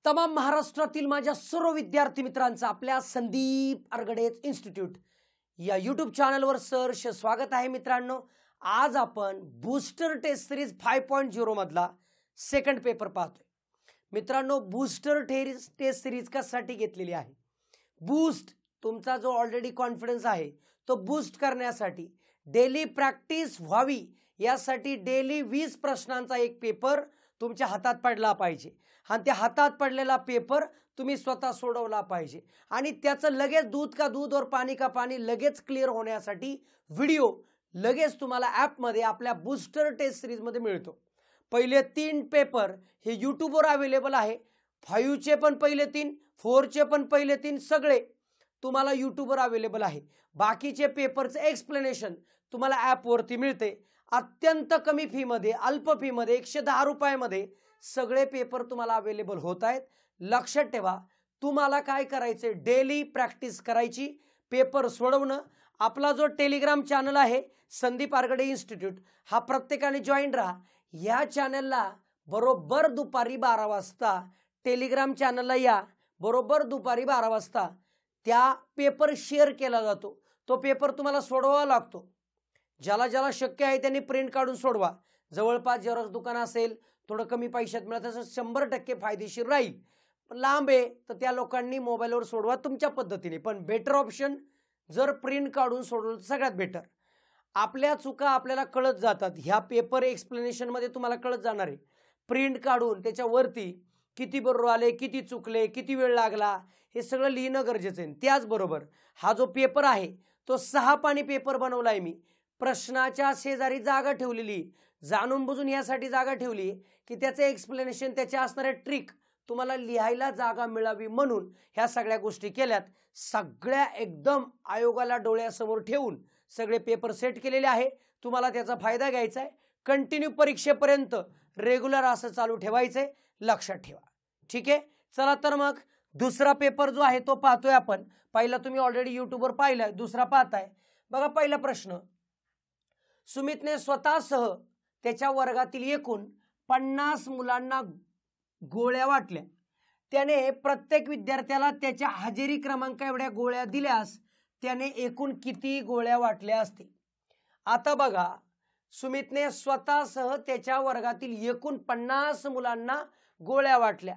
तमाम महाराष्ट्रातील माझ्या सर्व विद्यार्थी मित्रांचा आपल्या संदीप आरगडेज इन्स्टिट्यूट या यूट्यूब चॅनलवर सहर्ष स्वागत आहे। मित्रांनो, आज आपण बूस्टर टेस्ट सिरीज 5.0 मधला सेकंड पेपर पाहतोय। मित्रांनो, बूस्टर टेस्ट सिरीज कशासाठी घेतलेली आहे? बूस्ट तुमचा जो ऑलरेडी कॉन्फिडन्स आहे तो बूस्ट करण्यासाठी, डेली प्रॅक्टिस व्हावी यासाठी डेली 20 प्रश्नांचा एक पेपर तुमच्या हातात पडला पाहिजे आणि त्या हातात पडलेला पेपर तुम्ही स्वतः सोडवला पाहिजे आणि त्याचं लगेच दूध का दूध और पानी का पानी लगेच क्लिअर होण्यासाठी व्हिडिओ लगेच तुम्हाला ॲप मध्ये आपल्या बूस्टर टेस्ट सिरीज मध्ये मिळतो। पहिले 3 पेपर हे YouTube वर अवेलेबल आहे। 5 चे पण पहिले 3, 4 चे पण पहिले 3 सगळे तुम्हाला YouTube वर अवेलेबल आहे। बाकीचे पेपरचे एक्सप्लेनेशन तुम्हाला ॲप वरती मिळते। अत्यंत कमी फी मध्ये, अल्प फी मध्ये, 110 रुपयामध्ये सगळे पेपर तुम्हाला अवेलेबल होत आहेत। लक्षात ठेवा, तुम्हाला काय करायचे, डेली प्रॅक्टिस करायची, पेपर सोडवणं। आपला जो टेलिग्राम चॅनल आहे संदीप आरगडे इन्स्टिट्यूट, हा प्रत्येकाने जॉईन राहा। या चॅनलला बरोबर दुपारी 12 वाजता टेलिग्राम चॅनलला या, बरोबर दुपारी 12 वाजता त्या पेपर शेअर केला जातो। तो पेपर तुम्हाला सोडवावा लागतो। ज्याला ज्याला शक्य आहे त्यांनी प्रिंट काढून सोडवा। जवळपास झेरॉक्स दुकान असेल, थोडं कमी पैशात मिळत असेल, 100% फायदेशीर राहील। लांब आहे तर त्या लोकांनी मोबाईलवर सोडवा तुमच्या पद्धतीने, पण बेटर ऑप्शन जर प्रिंट काढून सोडवलं सगळ्यात बेटर। आपल्या चुका आपल्याला कळत जातात, ह्या पेपर एक्सप्लेनेशन मध्ये तुम्हाला कळत जाणार आहे। प्रिंट काढून त्याच्यावरती किती बरोबर आले, किती चुकले, किती वेळ लागला, हे सगळं लिहिणं गरजेचं आहे। त्याचबरोबर हा जो पेपर आहे तो 6 पानी पेपर बनवला आहे मी। प्रश्नाच्या शेजारी जागा ठेवलेली, जाणून बुजून यासाठी जागा ठेवली की त्याचे एक्सप्लेनेशन, त्याच्या असणारे ट्रिक तुम्हाला लिहायला जागा मिळावी म्हणून ह्या सगळ्या गोष्टी केल्यात। सगळ्या एकदम आयोगाला डोळ्यासमोर ठेवून सगळे पेपर सेट केलेले आहे। तुम्हाला त्याचा फायदा घ्यायचा आहे। कंटिन्यू परीक्षेपर्यंत रेग्युलर असं चालू ठेवायचंय, लक्षात ठेवा। ठीक आहे, चला तर मग दुसरा पेपर जो आहे तो पाहतोय आपण। पहिला तुम्ही ऑलरेडी YouTube वर पाहिलाय, दुसरा पाहताय। बघा, पहिला प्रश्न, सुमितने स्वतःसह त्याच्या वर्गातील एकूण 50 मुलांना गोळ्या वाटल्या। त्याने प्रत्येक विद्यार्थ्याला त्याच्या हजेरी क्रमांक एवढ्या गोळ्या दिल्यास त्याने एकूण किती गोळ्या वाटल्या असतील? आता बघा, सुमितने स्वतःसह त्याच्या वर्गातील एकूण 50 मुलांना गोळ्या वाटल्या।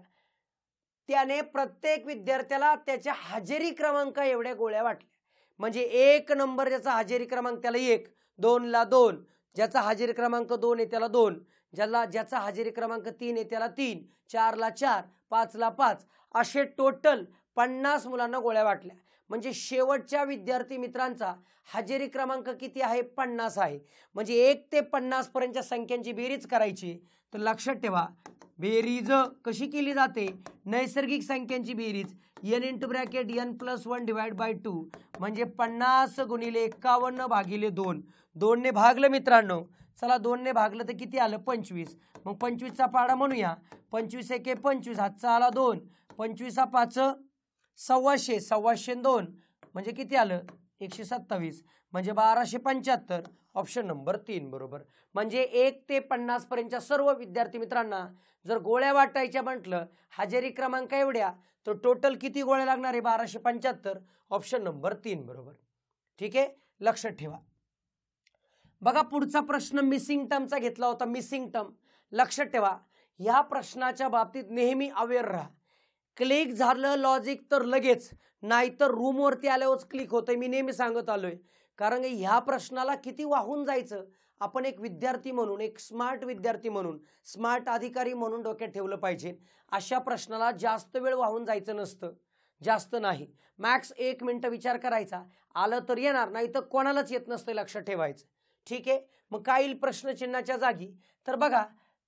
त्याने प्रत्येक विद्यार्थ्याला त्याच्या हजेरी क्रमांक एवढ्या गोळ्या वाटल्या। म्हणजे 1 नंबर ज्याचा हजेरी क्रमांक त्याला 1, 2 ला 2, ज्याचा हजेरी क्रमांक 2 आहे त्याला 2, ज्याचा हजेरी क्रमांक 3 आहे त्याला 3, 4 ला 4, 5 ला 5, असे टोटल 50 मुलांना गोळ्या वाटल्या। म्हणजे शेवटच्या विद्यार्थी मित्रांचा हजेरी क्रमांक किती आहे? 50 आहे। म्हणजे 1 ते 50 पर्यंतच्या संख्यांची बेरीज करायची। तर लक्षात ठेवा, बेरीज कशी केली जाते? नैसर्गिक संख्यांची बेरीज n × ब्रॅकेट n + 1 / 2 म्हणजे 50 × 51 / 2। 2 ने भागलं मित्रांनो, चला 2 ने भागलं तर किती आलं? 25। मग 25 चा पाडा म्हणूया। 25 × 1 = 25, हातचा आला 2, 25 × 5 = 125, 125 म्हणजे किती आलं? 127, म्हणजे 1275। ऑप्शन नंबर 3 बरोबर। म्हणजे 1 ते 50 पर्यंतच्या सर्व विद्यार्थी मित्रांना जर गोळ्या वाटायच्या म्हटलं, हजेरी क्रमांक एवढ्या, तर टोटल किती गोळ्या लागणार आहे? 1275। ऑप्शन नंबर 3 बरोबर। ठीक आहे, लक्षात ठेवा। बघा, पुढचा प्रश्न मिसिंग टर्मचा घेतला होता। मिसिंग टर्म लक्षात ठेवा, ह्या प्रश्नाच्या बाबतीत नेहमी अवेअर राहा। क्लिक झालं लॉजिक तर लगेच, नाहीतर रूम वरती आल्यावरच क्लिक होतंय। मी नेहमी सांगत आलोय, कारण ह्या प्रश्नाला किती वाहून जायचं आपण एक विद्यार्थी म्हणून, एक स्मार्ट विद्यार्थी म्हणून, स्मार्ट अधिकारी म्हणून डोक्यात ठेवलं पाहिजे। अशा प्रश्नाला जास्त वेळ वाहून जायचं नसतं, जास्त नाही। मॅक्स 1 मिनिट विचार करायचा, आलं तर येणार, नाही तर कोणालाच येत नसतं, लक्षात ठेवायचं। ठीक आहे, मग काय येईल प्रश्नचिन्हाच्या जागी? तर बघा,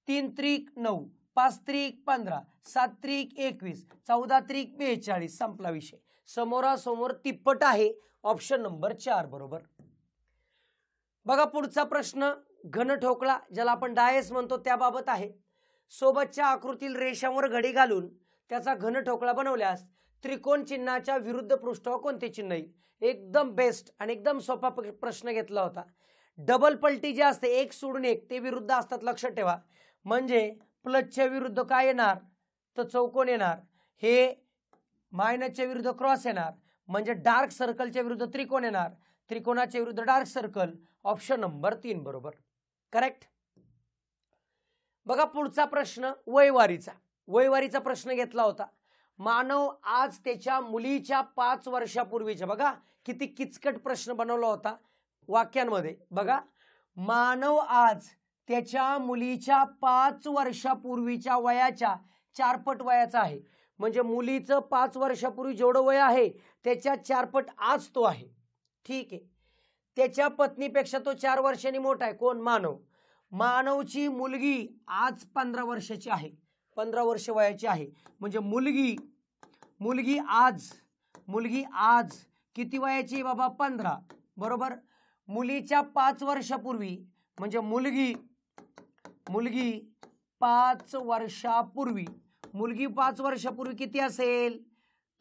3 त्रिक 9, 5 त्रिक 15, 7 त्रिक 21, 14 त्रिक 42, संपला विषय। समोरासमोर तिप्पट आहे। ऑप्शन नंबर 4 बरोबर। बघा, पुढचा प्रश्न घन ठोकळा, ज्याला आपण डायस म्हणतो, त्याबाबत आहे। सोबतच्या आकृतीतील रेषांवर घडी घालून त्याचा घन ठोकळा बनवल्यास त्रिकोण चिन्हाच्या विरुद्ध पृष्ठावर कोणते चिन्ह येईल? एकदम बेस्ट आणि एकदम सोपा प्रश्न घेतला होता। डबल पलटी जे असते, 1 सोडून 1, ते विरुद्ध असतात, लक्षात ठेवा। म्हणजे प्लसच्या विरुद्ध काय येणार? तर चौकोन येणार। हे मायनसच्या विरुद्ध क्रॉस येणार, म्हणजे डार्क सर्कलच्या विरुद्ध त्रिकोण येणार, त्रिकोणाच्या विरुद्ध डार्क सर्कल. ऑप्शन नंबर 3 बरोबर. करेक्ट. बघा पुढचा प्रश्न वयवारीचा प्रश्न घेतला होता. मानव आज त्याच्या मुलीच्या 5 वर्षापूर्वीच्या, बघा किती किचकट प्रश्न बनवला होता वाक्यांमध्ये. बघा, मानव आज त्याच्या मुलीच्या 5 वर्षापूर्वीच्या वयाच्या 4 पट वयाचा आहे. म्हणजे मुलीचं 5 वर्षापूर्वी जेवढं वय आहे त्याच्या 4 पट आज तो आहे. ठीक आहे. त्याच्या पत्नीपेक्षा तो 4 वर्षांनी मोठा आहे. कोण? मानव. मानवची मुलगी आज 15 वर्षाची आहे, 15 वर्ष वयाची आहे. म्हणजे मुलगी आज किती वयाची आहे बाबा? 15 बरोबर. मुलीच्या 5 वर्षापूर्वी म्हणजे मुलगी 5 वर्षापूर्वी किती असेल?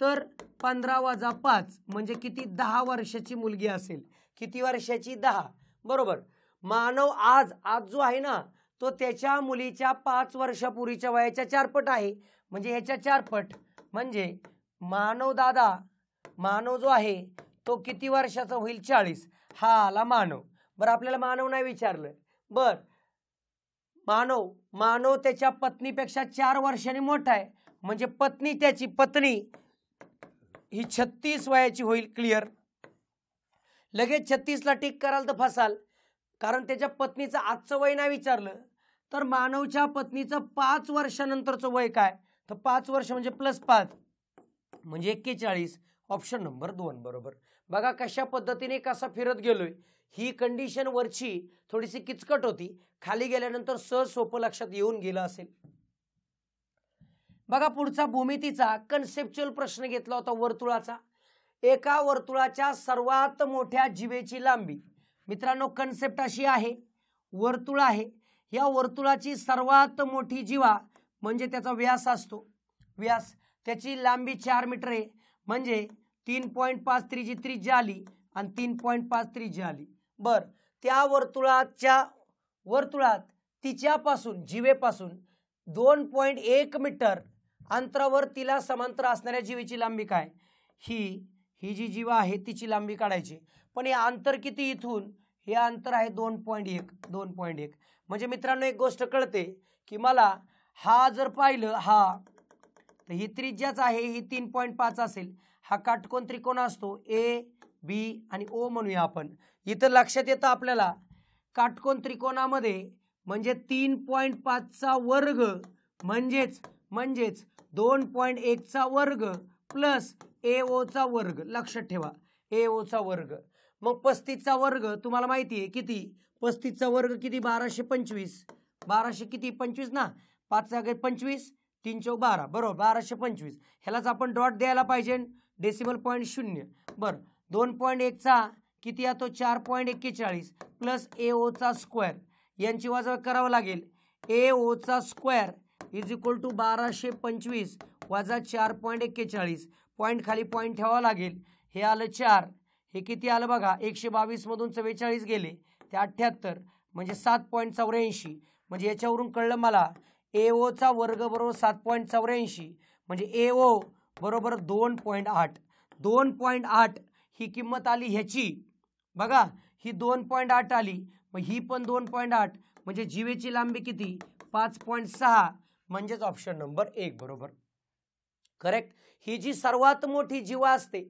तर 15 वजा 5 म्हणजे किती? 10 वर्षाची मुलगी असेल. किती वर्षाची? 10 बरोबर. मानव आज जो आहे ना तो त्याच्या मुलीच्या 5 वर्षापूर्वीच्या वयाच्या 4 पट आहे. म्हणजे ह्याच्या 4 पट, म्हणजे मानव जो आहे तो किती वर्षाचा होईल? 40. हा आला मानव. बरं, आपल्याला मानव नाही विचारलं. बर, मानव त्याच्या पत्नीपेक्षा 4 वर्षांनी मोठा आहे. म्हणजे त्याची पत्नी ही 36 वयाची होईल. क्लिअर. लगेच 36 ला टिक कराल तर फसाल, कारण त्याच्या पत्नीचं आजचं वय नाही विचारलं. तर मानवच्या पत्नीचं 5 वर्षानंतरचं वय काय? तर 5 वर्ष म्हणजे +5 म्हणजे 41. ऑप्शन नंबर 2 बरोबर. बघा कशा पद्धतीने कसा फिरत गेलोय. ही कंडिशन वरची थोडीशी किचकट होती, खाली गेल्यानंतर सहज सोपं लक्षात येऊन गेलं असेल. बघा पुढचा भूमितीचा कन्सेप्च्युअल प्रश्न घेतला होता वर्तुळाचा. एका वर्तुळाच्या सर्वात मोठ्या जीवेची लांबी. मित्रांनो, कन्सेप्ट अशी आहे, वर्तुळ आहे, या वर्तुळाची सर्वात मोठी जीवा म्हणजे त्याचा व्यास असतो. व्यास, त्याची लांबी 4 मीटर आहे. म्हणजे 3.5 त्रिज्या आली आणि 3.5 त्रिज्या आली. बर, त्या वर्तुळात तिच्यापासून, जीवेपासून 2.1 मीटर अंतरावर तिला समांतर असणाऱ्या जीवेची लांबी काय? ही जी जीवा आहे तिची लांबी काढायची. पण हे अंतर किती? इथून हे अंतर आहे 2.1. म्हणजे मित्रांनो एक गोष्ट कळते की मला हा जर पाहिलं, तर ही त्रिज्याच आहे, ही 3.5 असेल. हा काटकोन त्रिकोण असतो AB आणि O म्हणूया आपण. इथं लक्षात येतं आपल्याला काटकोन त्रिकोणामध्ये म्हणजे 3.5 चा वर्ग म्हणजेच 2.1 चा वर्ग प्लस AO चा वर्ग. लक्षात ठेवा, AO चा वर्ग. मग 35 चा वर्ग तुम्हाला माहिती आहे किती? 35 चा वर्ग किती? 1225. 1200 किती? 25 ना. 5 जागे 25, 3 चौक 12 बरोबर 1225. ह्यालाच आपण डॉट द्यायला पाहिजे, डेसिमल पॉईंट 0. बरं, 2.1 चा किती येतो? 4.41 प्लस AO चा स्क्वेअर. यांची वजा करावं लागेल. AO चा स्क्वेअर इज इक्वल टू 1225 वजा 4.41. पॉईंट खाली पॉईंट ठेवावा लागेल. हे आलं 4. हे किती आलं बघा? 122 मधून 44 गेले ते 78 म्हणजे 7.84. म्हणजे याच्यावरून कळलं मला AO चा वर्ग बरोबर 7.84 म्हणजे AO बरोबर 2.8. 2.8 ही किंमत आली ह्याची. बघा ही 2.8 आली, मग ही पण 2.8 म्हणजे जीवेची लांबी किती? 5.6 म्हणजेच ऑप्शन नंबर 1 बरोबर. करेक्ट. ही जी सर्वात मोठी जीवा असते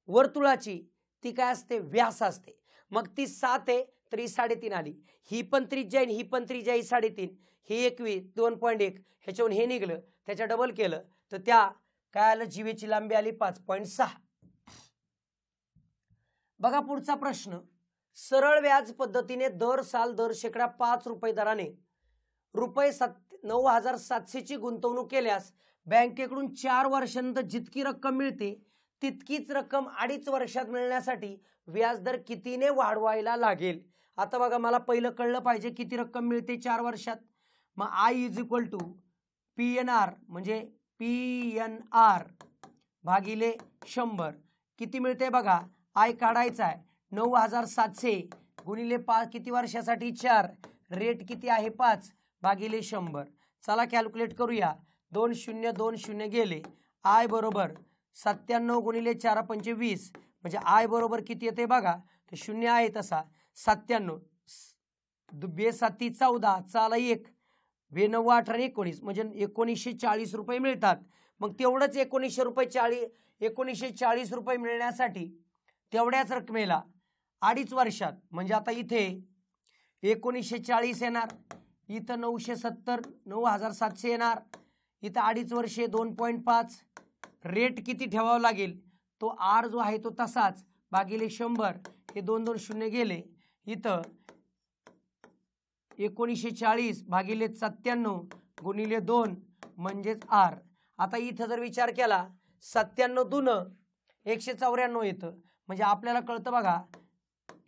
वर्तुळाची ती काय असते? व्यास असते. मग ती 7 आहे तर ही 3.5 आली. ही पण त्रिज्या आहे, ही पण त्रिज्या, ही 3.5, ही 21, 2.1 ह्याच्यावरून हे निघलं, त्याच्या डबल केलं तर त्या काय आलं? जीवेची लांबी आली 5.6. बघा पुढचा प्रश्न. सरळ व्याज पद्धतीने दर साल दर शेकडा 5 रुपये दराने रुपये 9,700 ची गुंतवणूक केल्यास बँकेकडून 4 वर्षांनंतर जितकी रक्कम मिळते तितकीच रक्कम 2.5 वर्षात मिळण्यासाठी व्याजदर कितीने वाढवायला लागेल? आता बघा मला पहिलं कळलं पाहिजे किती रक्कम मिळते 4 वर्षात. मग I is equal to PNR म्हणजे PNR भागिले 100. किती मिळते बघा? I काढायचा आहे 9,700 गुणिले 5 किती वर्षासाठी? 4. रेट किती आहे? 5 भागिले 100. चला कॅल्क्युलेट करूया. 2 0 2 0 गेले आय बरोबर 97 गुणिले 4 पंचे 20 म्हणजे आय बरोबर किती येते बघा, तर 0 आहे तसा 97 बे 7 14 चाला 1 बे 9 18 19 म्हणजे 1940 रुपये मिळतात. मग तेवढंच 1940 रुपये मिळण्यासाठी तेवढ्याच रकमेला 2.5 वर्षात म्हणजे आता इथे 1940 येणार, इथं 970 9700 येणार, इथं 2.5 वर्षे 2.5 रेट किती ठेवावा लागेल, तो आर जो आहे तो तसाच भागिले 100 हे 2 2 शून्य गेले, इथं 1940 भागिले 97 गुणिले 2 म्हणजेच आर. आता इथं जर विचार केला 97 दून 194 येतं म्हणजे आपल्याला कळतं बघा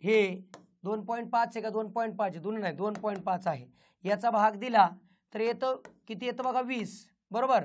हे 2.5 आहे का 2.5 दून नाही 2.5 आहे, याचा भाग दिला तर येतं किती येतं बघा 20 बरोबर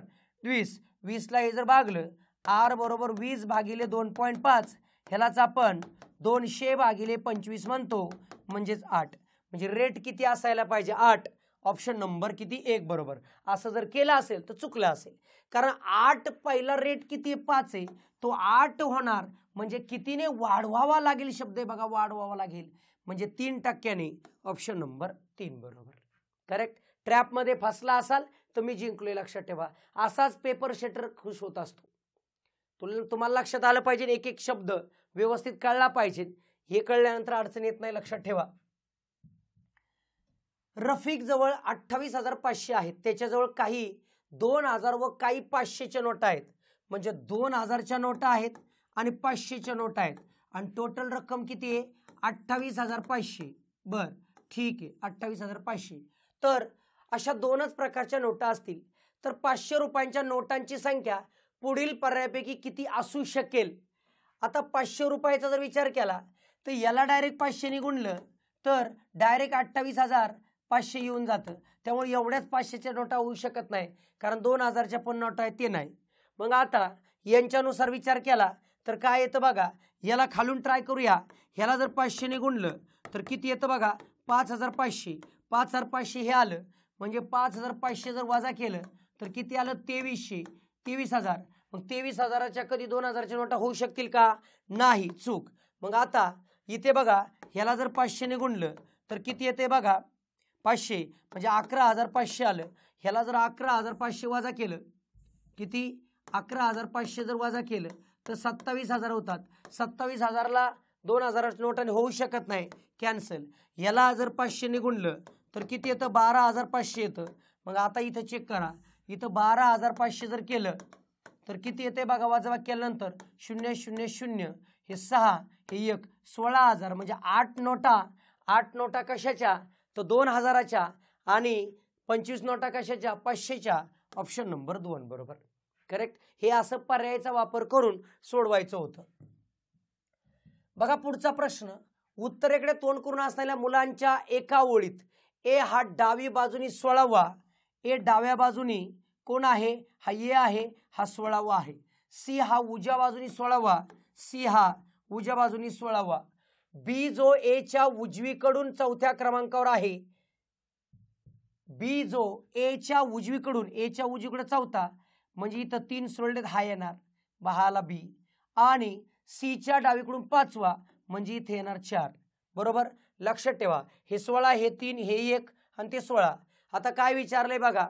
20ला हे जर भागलं आर बरोबर 20 भागिले 2.5 ह्यालाच आपण 200 भागिले 25 म्हणतो म्हणजेच 8 म्हणजे रेट किती असायला पाहिजे 8. ऑप्शन नंबर किती 1 बरोबर. असं जर केलं असेल तर चुकलं असेल कारण 8 पहिला रेट किती 5 आहे तो 8 होणार म्हणजे कितीने वाढवावा लागेल शब्द आहे बघा वाढवावा लागेल म्हणजे 3% ऑप्शन नंबर 3 बरोबर करेक्ट. ट्रॅपमध्ये फसला असाल तर मी जिंकलोय लक्षात ठेवा. असाच पेपर सेटर खुश होत असतो. तुम्हाला लक्षात आलं पाहिजे एक एक शब्द व्यवस्थित कळला पाहिजे, हे कळल्यानंतर अडचण येत नाही लक्षात ठेवा. रफिक जवळ 28,500 आहेत, त्याच्याजवळ काही 2,000 व काही 500च्या नोटा आहेत म्हणजे 2,000च्या नोटा आहेत आणि 500च्या नोटा आहेत आणि टोटल रक्कम किती आहे 28,500. बर ठीक आहे 28,500. तर अशा दोनच प्रकारच्या नोटा असतील तर 500 रुपयांच्या नोटांची संख्या पुढील पर्यायापैकी किती असू शकेल. आता 500 रुपयाचा जर विचार केला तर याला डायरेक्ट 500 ने गुणलं तर डायरेक्ट 28,500 येऊन जातं. त्यामुळे एवढ्याच 500च्या नोटा होऊ शकत नाही कारण 2,000च्या पण नोटा आहेत ते नाही. मग आता यांच्यानुसार विचार केला तर काय येतं बघा, याला खालून ट्राय करूया. ह्याला जर 500 ने गुणलं तर किती येतं बघा 5,500. 5,500 हे आलं म्हणजे 5,500 जर वजा केलं तर किती आलं 23,000. मग 23,000च्या कधी 2,000च्या नोटा होऊ शकतील का, नाही, चूक. मग आता इथे बघा ह्याला जर 500 ने गुणलं तर किती येते बघा 500 म्हणजे 11,500 आलं. ह्याला जर 11,500 वजा केलं किती 11,500 जर वजा केलं तर 27,000 होतात. 27,000ला 2,000च्या नोटाने होऊ शकत नाही, कॅन्सल. याला जर 500 ने गुणलं तर किती येतं 12,500 येतं. मग आता इथं चेक करा, इथं 12,500 जर केलं तर किती येते बघा वजाबाकी केल्यानंतर 0 0 0 हे 6 हे 1 16,000 म्हणजे 8 नोटा कशाच्या तर 2,000च्या आणि 25 नोटा कशाच्या 500च्या. ऑप्शन नंबर 2 बरोबर करेक्ट. हे असं पर्यायाचा वापर करून सोडवायचं होतं. बघा पुढचा प्रश्न, उत्तरेकडे तोंड करून असलेल्या मुलांच्या एका ओळीत ए हा डावी बाजूनी 16वा, ए डाव्या बाजूनी कोण आहे हा ए आहे, हा 16वा आहे. सी हा उजव्या बाजूनी 16वा, सी हा उजव्या बाजूनी 16वा. बी जो ए च्या उजवीकडून 4थ्या क्रमांकावर आहे, बी जो ए च्या उजवीकडून 4था म्हणजे इथं 3 सोडलेत हा येणार बहाला बी आणि सी च्या डावीकडून 5वा म्हणजे इथे येणार 4 बरोबर. लक्षात ठेवा हे 16 हे 3 हे 1 आणि ते 16. आता काय विचारलंय बघा,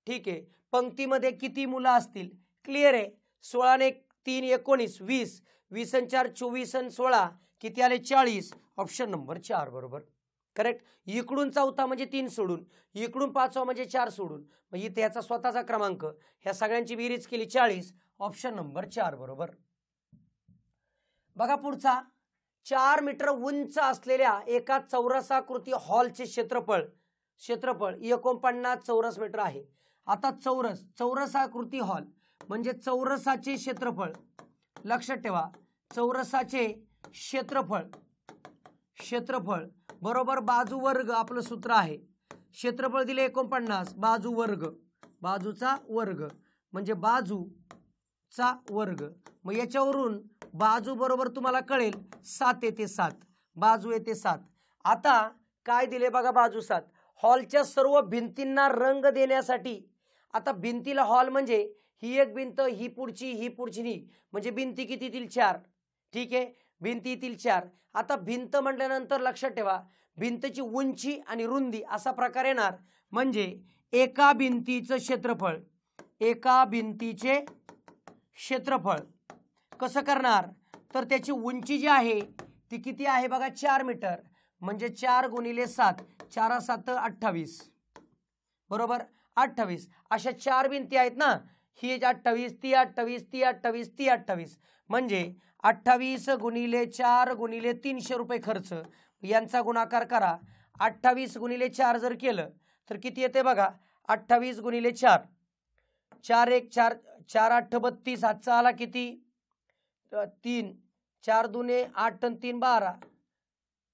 ठीक आहे पंक्तीमध्ये किती मुलं असतील क्लिअर आहे. 16 ने 3 19 20 20 आणि 4 24 आणि 16 किती आले 40. ऑप्शन नंबर 4 बरोबर करेक्ट. इकडून 4था म्हणजे 3 सोडून, इकडून 5वा म्हणजे 4 सोडून, म्हणजे त्याचा स्वतःचा क्रमांक, ह्या सगळ्यांची बेरीज केली 40. ऑप्शन नंबर 4 बरोबर. बघा पुढचा, 4 मीटर उंच असलेल्या एका चौरसाकृती हॉलचे क्षेत्रफळ 49 चौरस मीटर आहे. आता चौरसाकृती हॉल म्हणजे चौरसाचे क्षेत्रफळ. लक्षात ठेवा चौरसाचे क्षेत्रफळ बरोबर बाजू वर्ग आपलं सूत्र आहे. क्षेत्रफळ दिले 49, बाजू वर्ग, बाजूचा वर्ग म्हणजे बाजूचा वर्ग. मग याच्यावरून बाजू बरोबर तुम्हाला कळेल 7 येते 7, बाजू येते 7. आता काय दिले बघा बाजू 7. हॉलच्या सर्व भिंतींना रंग देण्यासाठी, आता भिंतीला हॉल म्हणजे ही एक भिंत, ही पुढची नाही, म्हणजे भिंती कितीतील 4. ठीक आहे, भिंतीतील 4. आता भिंत म्हटल्यानंतर लक्षात ठेवा भिंतीची उंची आणि रुंदी असा प्रकार येणार. म्हणजे एका भिंतीचं क्षेत्रफळ, एका भिंतीचे क्षेत्रफळ कसं करणार, तर त्याची उंची जी आहे ती किती आहे बघा 4 मीटर. म्हणजे 4 × 7, 4 7 28, बरोबर 28. अशा 4 भिंती आहेत ना, ही 28, ती 28, ती 28, ती 28. म्हणजे 28 × 4 × 300 रुपये खर्च. यांचा गुणाकार करा. 28 × 4 जर केलं तर किती येते बघा, 28 × 4, 4 1 4, 4 8 32, हातचा आला किती 3, 4 2 8 3 12,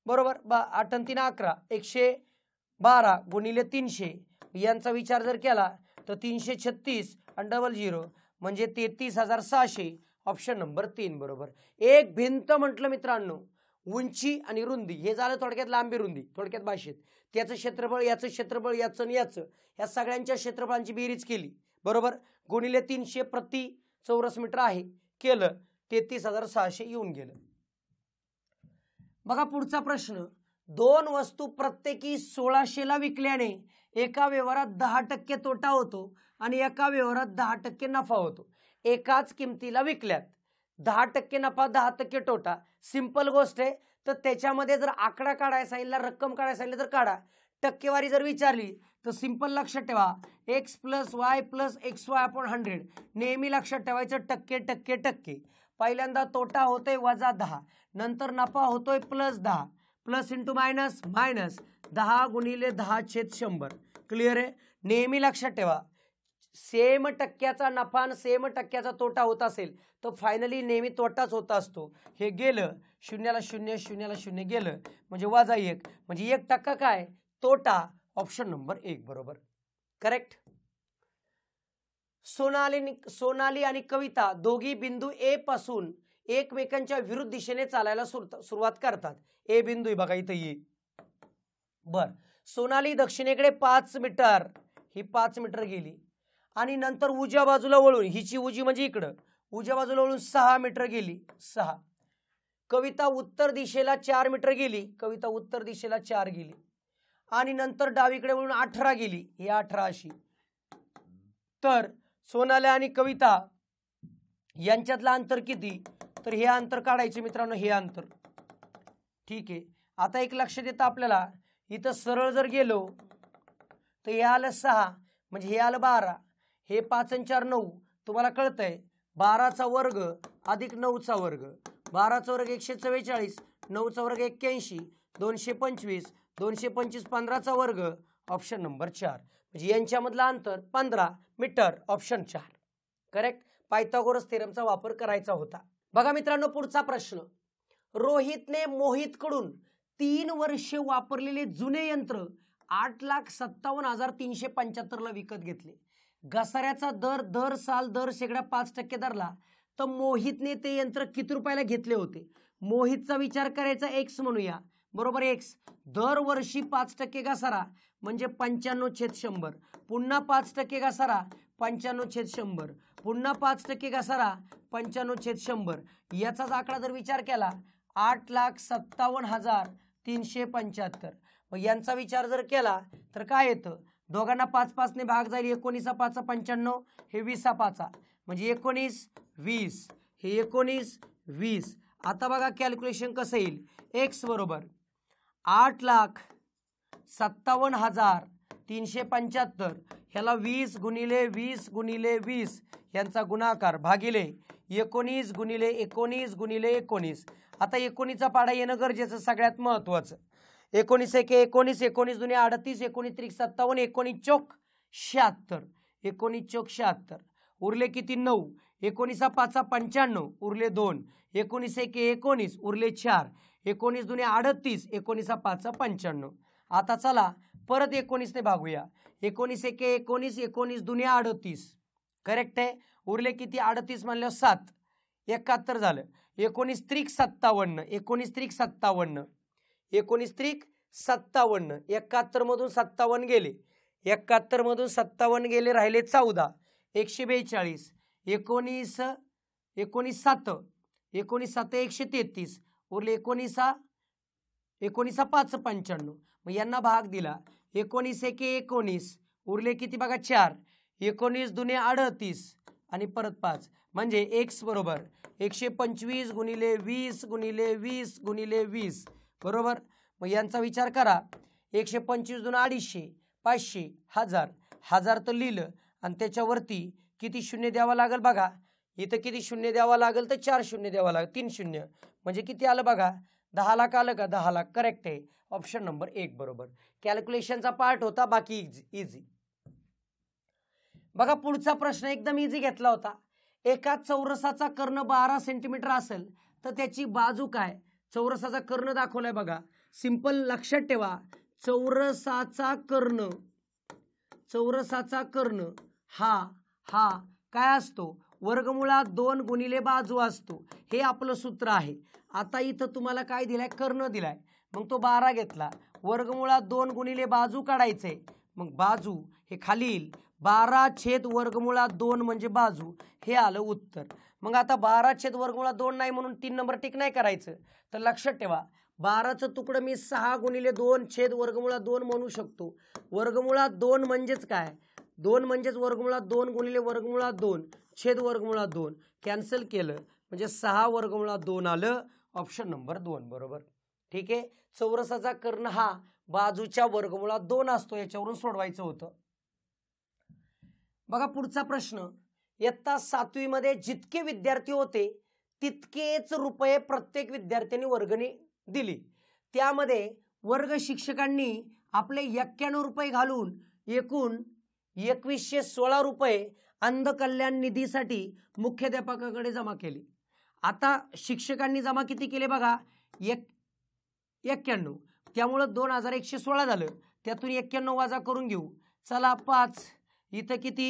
बरोबर 8 3 11, 112 × 300. यांचा विचार जर केला तर 336 आणि 00 म्हणजे 33,600. ऑप्शन नंबर 3 बरोबर. एक भिंत म्हटलं मित्रांनो उंची आणि रुंदी, हे झालं थोडक्यात लांबी रुंदी, थोडक्यात भाषेत. त्याचं क्षेत्रफळ, याचं क्षेत्रफळ, याचं आणि याचं, या सगळ्यांच्या क्षेत्रफळांची बेरीज केली, बरोबर, गुणिले 300 प्रति चौरस मीटर आहे, केलं 33,600 येऊन गेलं. बघा पुढचा प्रश्न. 2 वस्तू प्रत्येकी 1600ला विकल्याने एका व्यवहारात 10% तोटा होतो आणि एका व्यवहारात 10% नफा होतो. एकाच किमतीला विकल्यात, 10% नफा 10% तोटा. सिंपल गोष्ट आहे. तर त्याच्यामध्ये जर आकडा काढायला सांगितला, रक्कम काढायला सांगितलं तर काढा. टक्केवारी जर विचारली तर सिंपल लक्षात ठेवा x + y + xy/100. नेहमी लक्षात ठेवायचं टक्के टक्के टक्के. पहिल्यांदा तोटा होतोय -10, नंतर नफा होतोय +10, plus into minus minus 10 × 10/100. Clear आहे. नेहमी लक्षात ठेवा सेम टक्क्याचा नफा आणि सेम टक्क्याचा तोटा होत असेल तर फायनली नेहमी तोटाच होत असतो. हे गेलं 0ला 0, 0ला 0 गेलं म्हणजे -1, म्हणजे 1% काय तोटा. ऑप्शन नंबर 1 बरोबर करेक्ट. सोनाली आणि कविता दोघी बिंदू ए पासून एकमेकांच्या विरुद्ध दिशेने चालायला सुरुवात करतात. ए बिंदू बघा इथं ये. बर, सोनाली दक्षिणेकडे 5 मीटर, ही 5 मीटर गेली आणि नंतर उजव्या बाजूला वळून, हिची उजी म्हणजे इकडं, उजव्या बाजूला वळून 6 मीटर गेली, 6. कविता उत्तर दिशेला 4 मीटर गेली, कविता उत्तर दिशेला 4 गेली आणि नंतर डावीकडे वळून 18 गेली, ही 18 अशी. तर सोनाली आणि कविता यांच्यातलं अंतर किती, तर हे अंतर काढायचे मित्रांनो, हे अंतर. ठीक आहे. आता एक लक्षात येतं आपल्याला, इथं सरळ जर गेलो तर हे आलं 6, म्हणजे हे आलं 12, हे 5 आणि 4 9. तुम्हाला कळतंय 12चा वर्ग अधिक 9चा वर्ग, 12चा वर्ग 144, 9चा वर्ग 81, 225, 225 15चा वर्ग. ऑप्शन नंबर 4, म्हणजे यांच्यामधलं अंतर 15 मीटर. Option 4 correct. पायथागोरस थेरमचा वापर करायचा होता. बघा मित्रांनो पुढचा प्रश्न. रोहितने मोहितकडून 3 वर्षे वापरलेले जुने यंत्र 8,57,375 ला विकत घेतले. घसाऱ्याचा दर साल दर शेकडा 5% धरला तर मोहितने ते यंत्र किती रुपयाला घेतले होते. मोहितचा विचार करायचा x म्हणूया, बरोबर x. दरवर्षी 5% घसारा म्हणजे 95/100, पुन्हा 5% घसारा 95/100, पुन्हा 5% घसारा 95/100. याचाच आकडा जर विचार केला 8,57,375. मग यांचा विचार जर केला तर काय येतं, दोघांना 5 ने भाग जाईल, 19 5 95, हे 20 5, म्हणजे 19 20, हे 19 20. आता बघा कॅल्क्युलेशन कसं येईल. x बरोबर 8,57,375, ह्याला 20 × 20 × 20 यांचा गुणाकार भागिले 19 × 19 × 19. आता 19चा पाढा येणं गरजेचं, सगळ्यात महत्वाचं. 19 × 1 19, 19 × 2 38, 19 × 3 57, 19 चौक 76, 19 चौक 76. उरले किती 9, 19 5 95, उरले 2, 19 1 19, उरले 4, 19 2 38, 19 5 95. आता चला परत 19 ने भागूया. 19 1 19, 19 2 38, करेक्ट आहे. उरले किती 38 म्हणल्यावर 7, 71 झालं. 19 3 57, 19 3 57, 19 3 57, 71 मधून 57 गेले, 71 मधून 57 गेले, राहिले 14, 142, 19 19 7 19 7 133, उरले 19 19 5 95. मग यांना भाग दिला, 19 1 19, उरले किती बघा 4, 19 दुने 38 आणि परत 5, म्हणजे x बरोबर 125 गुणिले 20 गुणिले 20 गुणिले 20 बरोबर. मग यांचा विचार करा, 125 दुने 250, 500, 1000, 1000 तर लिहिलं आणि त्याच्यावरती किती शून्य द्यावा लागेल बघा. इथं किती शून्य द्यावा लागेल तर 4 शून्य द्यावा लागेल, 3 शून्य म्हणजे किती आलं बघा, 10 लाख आलं का, 10 लाख. करेक्ट आहे, ऑप्शन नंबर 1 बरोबर. कॅल्क्युलेशनचा पार्ट होता, बाकी इझी. बघा पुढचा प्रश्न एकदम इझी घेतला होता. एका चौरसाचा कर्ण 12 सेंटीमीटर असेल तर त्याची बाजू काय. चौरसाचा कर्ण दाखवलाय बघा, सिंपल लक्षात ठेवा. चौरसाचा कर्ण हा काय असतो, वर्गमुळात 2 गुणिले बाजू असतो. हे आपलं सूत्र आहे. आता इथं तुम्हाला काय दिलाय, कर्ण दिलाय, मग तो 12 घेतला, वर्गमुळात 2 गुणिले बाजू काढायचे. मग बाजू हे खाली येईल, 12 वर्गमुळात 2 म्हणजे बाजू, हे आलं उत्तर. मग आता 12 वर्गमुळात 2 नाही म्हणून 3 नंबर टिक नाही करायचं. तर लक्षात ठेवा, 12चं तुकडं मी 6 गुणिले 2 वर्गमुळात 2 म्हणू शकतो. वर्गमुळात 2 म्हणजेच काय, 2 म्हणजेच वर्गमुळात 2 गुणिले वर्गमुळात 2 वर्गमुळात 2 कॅन्सल केलं म्हणजे 6 वर्गमुळात 2 आलं. ऑप्शन नंबर 2 बरोबर. ठीक आहे, चौरसाचा कर्ण हा बाजूच्या वर्गमुळात 2 असतो, याच्यावरून सोडवायचं होतं. बघा पुढचा प्रश्न, इयत्ता 7वी मध्ये जितके विद्यार्थी होते तितकेच रुपये प्रत्येक विद्यार्थ्यांनी वर्गणी दिली. त्यामध्ये वर्ग शिक्षकांनी आपले 91 रुपये घालून एकूण 2116 रुपये अंध कल्याण निधीसाठी मुख्याध्यापकाकडे जमा केले. आता शिक्षकांनी जमा किती केले बघा, 91, त्यामुळं 2116 झालं. त्यातून 91 वजा करून घेऊ, चला 5, इथं किती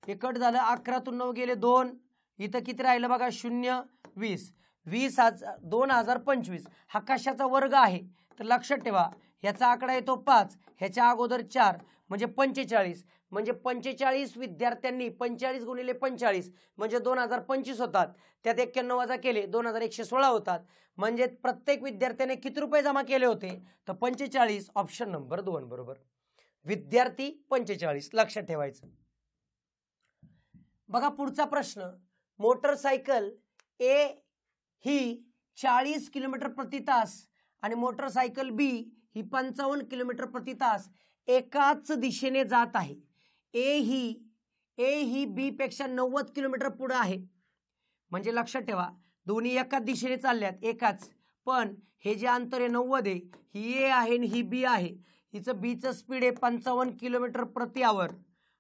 हे कट झालं, 11तून 9 गेले 2, इथं किती राहिलं बघा 0, 20, 2025. हा कशाचा वर्ग आहे तर लक्षात ठेवा, ह्याचा आकडा येतो 5, ह्याच्या अगोदर 4 म्हणजे 45. म्हणजे 45 विद्यार्थ्यांनी 45 गुणिले 45 म्हणजे 2025 होतात. त्यात 91 वजा केले 2116 होतात. म्हणजे प्रत्येक विद्यार्थ्याने किती रुपये जमा केले होते तर 45. ऑप्शन नंबर 2 बरोबर. विद्यार्थी 45 लक्षात ठेवायचं. बघा पुढचा प्रश्न, मोटरसायकल ए ही 40 किलोमीटर प्रति तास आणि मोटरसायकल बी ही 55 किलोमीटर प्रति तास एकाच दिशेने जात आहे. ए ही बी पेक्षा 90 किलोमीटर पुढे आहे. म्हणजे लक्षात ठेवा, दोन्ही एकाच दिशेने चालल्यात एकाच, पण हे जे अंतर आहे 90 आहे, ही ए आहे आणि ही बी आहे. हिचं बीचं स्पीड आहे 55 किलोमीटर प्रति आवर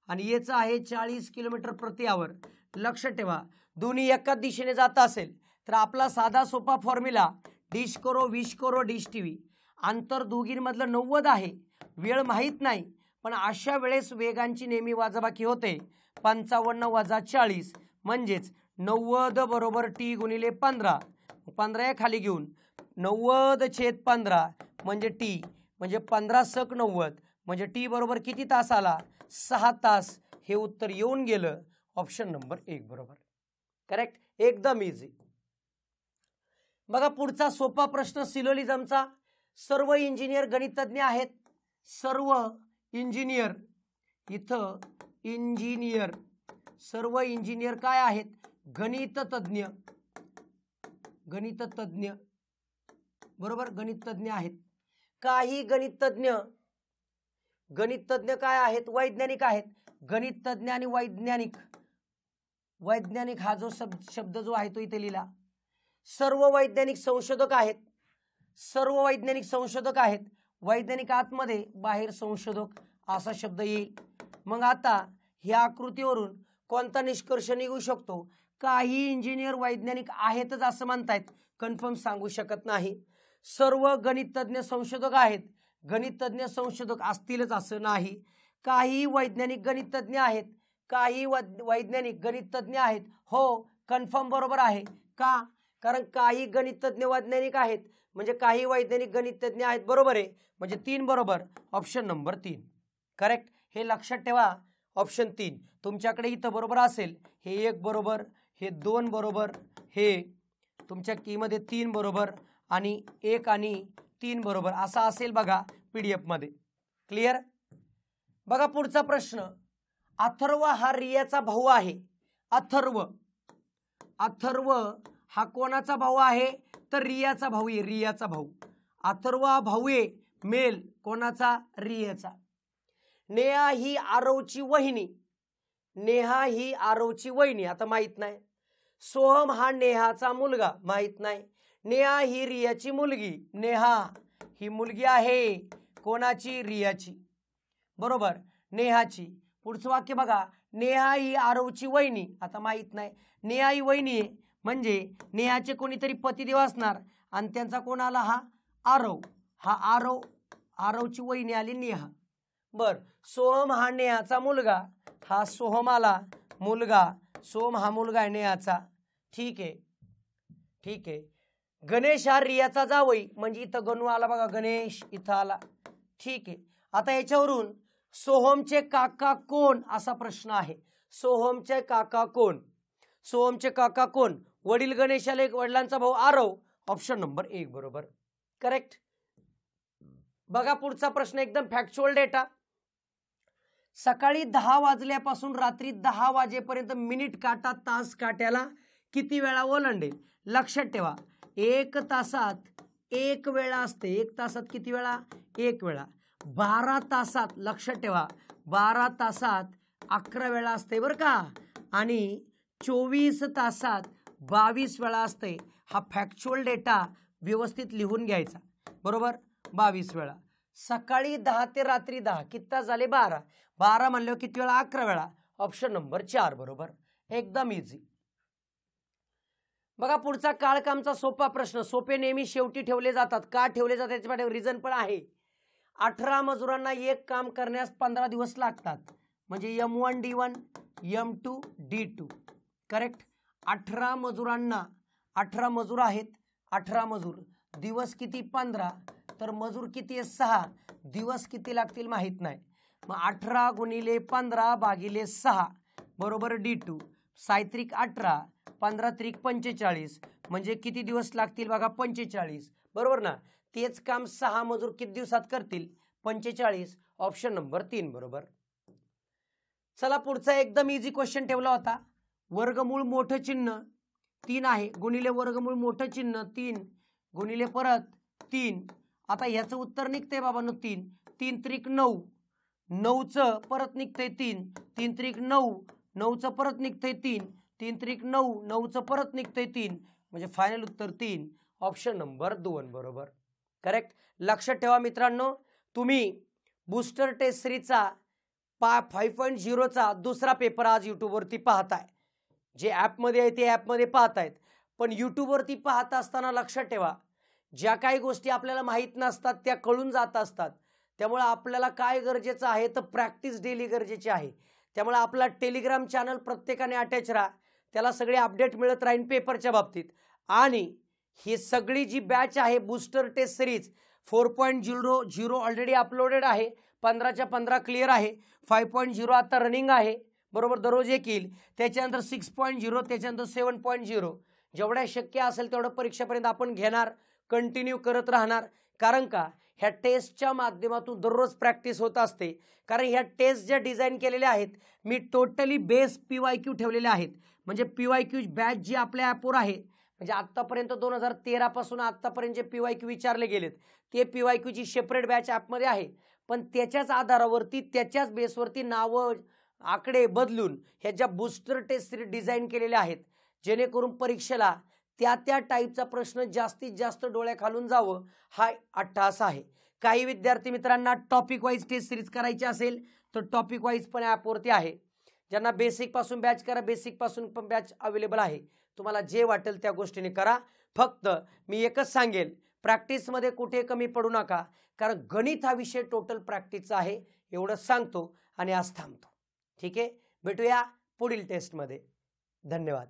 आणि याचं आहे 40 किलोमीटर प्रति आवर. लक्षात ठेवा, दोन्ही एकाच दिशेने जात असेल तर आपला साधा सोपा फॉर्म्युला डिश करो विश करो डिश टीव्ही. अंतर दोघींमधलं 90 आहे, वेळ माहीत नाही, पण अशा वेळेस वेगांची नेहमी वजाबाकी होते. 55 वजा 40 म्हणजेच 90 बरोबर टी गुणिले 15. 15 खाली घेऊन 90/15 म्हणजे टी, म्हणजे 15 सक 90 म्हणजे टी बरोबर किती तास आला 6 तास. हे उत्तर येऊन गेलं. ऑप्शन नंबर 1 बरोबर. करेक्ट, एकदम इझी. बघा पुढचा सोपा प्रश्न सिलोलिझमचा. सर्व इंजिनियर गणितज्ञ आहेत. सर्व इंजिनियर, इथं इंजिनियर, सर्व इंजिनियर काय आहेत, गणिततज्ञ. गणिततज्ञ बरोबर, गणिततज्ञ आहेत. काही गणिततज्ञ काय आहेत, वैज्ञानिक आहेत. गणिततज्ञ आणि वैज्ञानिक, वैज्ञानिक हा जो शब्द जो आहे तो इथे लिहिला. सर्व वैज्ञानिक संशोधक आहेत. सर्व वैज्ञानिक संशोधक आहेत. वैज्ञानिक आतमध्ये, बाहेर संशोधक असा शब्द येईल. मग आता ह्या आकृतीवरून कोणता निष्कर्ष निघू शकतो, काही इंजिनियर वैज्ञानिक आहेतच असं म्हणतायत, कन्फर्म सांगू शकत नाही. सर्व गणिततज्ञ संशोधक आहेत, गणिततज्ञ संशोधक असतीलच असं नाही. काही वैज्ञानिक गणिततज्ञ आहेत, काही वैज्ञानिक गणिततज्ञ आहेत. हो, कन्फर्म बरोबर आहे. का, कारण काही गणिततज्ञ वैज्ञानिक आहेत म्हणजे काही वैज्ञानिक गणिततज्ञ आहेत, बरोबर आहे. म्हणजे 3 बरोबर, ऑप्शन नंबर 3 करेक्ट. हे लक्षात ठेवा. ऑप्शन 3. तुमच्याकडे इथं बरोबर असेल हे 1 बरोबर, हे 2 बरोबर, हे तुमच्या कीमध्ये 3 बरोबर आणि 1 आणि 3 बरोबर असा असेल बघा PDF मध्ये. क्लिअर? बघा पुढचा प्रश्न. अथर्व हा रियाचा भाऊ आहे. अथर्व हा कोणाचा भाऊ आहे? तर रियाचा भाऊ आहे. रियाचा भाऊ. अथर्व हा भाऊ आहे मेल कोणाचा? रियाचा. नेहा ही आरवची वहिनी. नेहा ही आरवची वहिनी आता माहित नाही. सोहम हा नेहाचा मुलगा माहित नाही. नेहा ही रियाची मुलगी. नेहा ही मुलगी आहे कोणाची? रियाची. बरोबर, नेहाची. पुढचं वाक्य बघा. नेहा ही आरवची वहिनी आता माहित नाही. नेहा ही वहिनी आहे म्हणजे नेहाचे कोणीतरी पतिदेव असणार आणि त्यांचा कोण आला? हा आरव. हा आरवची वहिनी आली नेहा. बर, सोहम हा नेहाचा मुलगा. हा सोहम आला मुलगा. सोहम हा मुलगा आहे नेहाचा. ठीक आहे. गणेश हा रियाचा जावई म्हणजे इथं गणू आला बघा. गणेश इथं आला. ठीक आहे. आता याच्यावरून सोहमचे काका कोण असा प्रश्न आहे. सोहमचे काका कोण? सोहमचे काका कोण? वडील गणेश आले, वडिलांचा भाऊ आरव. ऑप्शन नंबर 1 बरोबर. करेक्ट. बघा पुढचा प्रश्न एकदम फॅक्च्युअल डेटा. सकाळी 10 वाजल्यापासून रात्री 10 वाजेपर्यंत मिनिट काटा तास काट्याला किती वेळा ओलांडेल? लक्षात ठेवा 1 तासात 1 वेळा असते. 1 तासात किती वेळा? 1 वेळा. 12 तासात लक्षात ठेवा 12 तासात 11 वेळा असते बरं का. आणि 24 तासात 22 वेळा असते. हा फॅक्च्युअल डेटा व्यवस्थित लिहून घ्यायचा. बरोबर, 22 वेळा. सकाळी 10 ते रात्री 10 किती तास झाले? 12. 12 म्हणल्यावर किती वेळा? 11 वेळा. ऑप्शन नंबर 4 बरोबर. एकदम इझी. बघा पुढचा काळकामचा सोपा प्रश्न. सोपे नेहमी शेवटी ठेवले जातात. का ठेवले जातात त्याच्यामध्ये रिझन पण आहे. 18 मजुरांना एक काम करण्यास 15 दिवस लागतात. म्हणजे M1 D1 M2 D2. Correct. 18 मजुरांना 18 मजूर आहेत. 18 मजूर. दिवस किती? 15. तर मजूर किती आहे? 6. दिवस किती लागतील माहित नाही. मग 18 गुणिले 15 भागिले 6 बरोबर D2. सायत्रिक 18 15 त्रिक 45 म्हणजे किती दिवस लागतील बघा? 45. बरोबर ना. तेच काम 6 मजूर किती दिवसात करतील? 45. ऑप्शन नंबर 3 बरोबर. चला पुढचा एकदम इझी क्वेश्चन ठेवला होता. वर्गमूळ मोठं चिन्ह 3 आहे गुणिले वर्गमूळ मोठं चिन्ह 3 गुणिले परत 3. आता ह्याचं उत्तर निघतंय बाबांनो 3. 3 त्रिक 9. 9चं परत निघतंय 3. 3 त्रिक 9. 9चं परत निघतंय 3. 3 त्रिक 9. 9चं परत निघतंय 3. म्हणजे फायनल उत्तर 3. ऑप्शन नंबर 2 बरोबर. करेक्ट. लक्षात ठेवा मित्रांनो, तुम्ही बूस्टर टेस्ट सिरीजचा 5.0चा दुसरा पेपर आज यूट्यूबवरती पाहताय. जे ॲपमध्ये आहे ते ॲपमध्ये पाहतायत. पण यूट्यूबवरती पाहत असताना लक्षात ठेवा ज्या काही गोष्टी आपल्याला माहीत नसतात त्या कळून जात असतात. त्यामुळे आपल्याला काय गरजेचं आहे तर प्रॅक्टिस डेली गरजेची आहे. त्यामुळे आपला टेलिग्राम चॅनल प्रत्येकाने अटॅच राहा. त्याला सगळे अपडेट मिळत राहील पेपरच्या बाबतीत. आणि ही सगळी जी बॅच आहे booster test series 4.0 already uploaded आहे. 15च्या 15 क्लिअर आहे. 5.0 आता रनिंग आहे. बरोबर, दररोज एक येईल. त्याच्यानंतर 6.0, त्याच्यानंतर 7.0. जेवढ्या शक्य असेल तेवढं परीक्षेपर्यंत आपण घेणार, कंटिन्यू करत राहणार. कारण का ह्या टेस्टच्या माध्यमातून दररोज प्रॅक्टिस होत असते. कारण ह्या टेस्ट ज्या डिझाईन केलेल्या आहेत मी टोटली बेस PYQ ठेवलेले आहेत. म्हणजे PYQ बॅच जी आपल्या ॲपवर आहे म्हणजे आत्तापर्यंत 2013 पासून आत्तापर्यंत जे PYQ विचारले गेलेत ते PYQची सेपरेट बॅच ॲपमध्ये आहे. पण त्याच्याच आधारावरती त्याच्याच बेसवरती नावं आकडे बदलून ह्या ज्या बूस्टर टेस्ट डिझाईन केलेल्या आहेत जेणेकरून परीक्षेला त्या टाईपचा प्रश्न जास्तीत जास्त डोळ्याखालून जावं हा अट्टाहास आहे. काही विद्यार्थी मित्रांना टॉपिक वाईज टेस्ट सिरीज करायची असेल तर टॉपिक वाईज पण ॲपवरती आहे. ज्यांना बेसिकपासून बॅच करा, बेसिकपासून पण बॅच अवेलेबल आहे. तुम्हाला जे वाटेल त्या गोष्टीने करा. फक्त मी एकच सांगेल प्रॅक्टिसमध्ये कुठे कमी पडू नका. कारण गणित हा विषय टोटल प्रॅक्टिसचा आहे एवढं सांगतो आणि आज थांबतो. ठीक आहे, भेटूया पुढील टेस्टमध्ये. धन्यवाद.